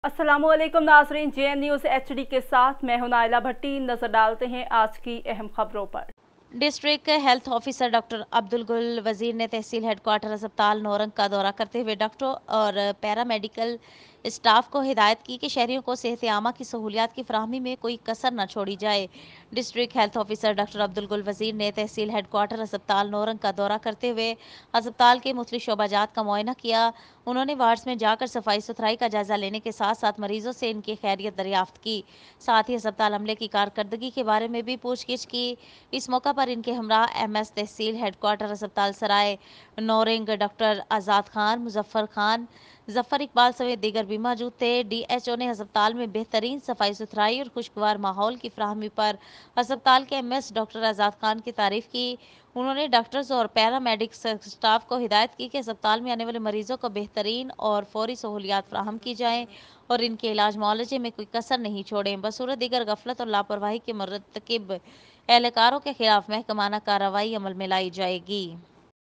अस्सलामु अलैकुम नाज़रीन, JN न्यूज़ HD के साथ मैं हूं नाइला भट्टी। नजर डालते हैं आज की अहम खबरों पर। District health officer doctor Abdul गुल वजीर ने तहसील हेडक्वार्टर अस्पताल नौरंग का दौरा करते हुए डॉक्टरों और पैरामेडिकल स्टाफ को हिदायत की कि शहरियों को सेहत आमा की सहूलियात की फराहमी में कोई कसर न छोड़ी जाए। District health officer doctor Abdul गुल वजीर ने तहसील हेडक्वार्टर अस्पताल नौरंग का दौरा करते हुए अस्पताल के मुख्तलिफ शोबाजात का मुआयना किया। उन्होंने वार्ड्स में जाकर सफाई सुथराई का जायजा लेने के साथ साथ मरीजों से इनकी खैरियत दरियाफ्त की। साथ ही अस्पताल अमले की कारकर्दगी के बारे में भी पूछगिछ की। इस मौका पर इनके हमरा MS तहसील हेडक्वार्टर अस्पताल सराय नौरंग डॉक्टर आज़ाद खान, मुजफ्फर खान, जफर इकबाल समेत दीगर भी मौजूद थे। DHO ने अस्पताल में बेहतरीन सफाई सुथराई और खुशगवार माहौल की फराहमी पर अस्पताल के MS डॉक्टर आज़ाद खान की तारीफ की। उन्होंने डॉक्टर्स और पैरामेडिक स्टाफ को हिदायत की कि अस्पताल में आने वाले मरीजों को बेहतरीन और फौरी सहूलियात फराहम की जाएँ और इनके इलाज मुआलजे में कोई कसर नहीं छोड़ें। बसूरत दीगर गफलत और लापरवाही के मुर्तकिब एहलकारों के खिलाफ महकमाना कार्रवाई अमल में लाई जाएगी।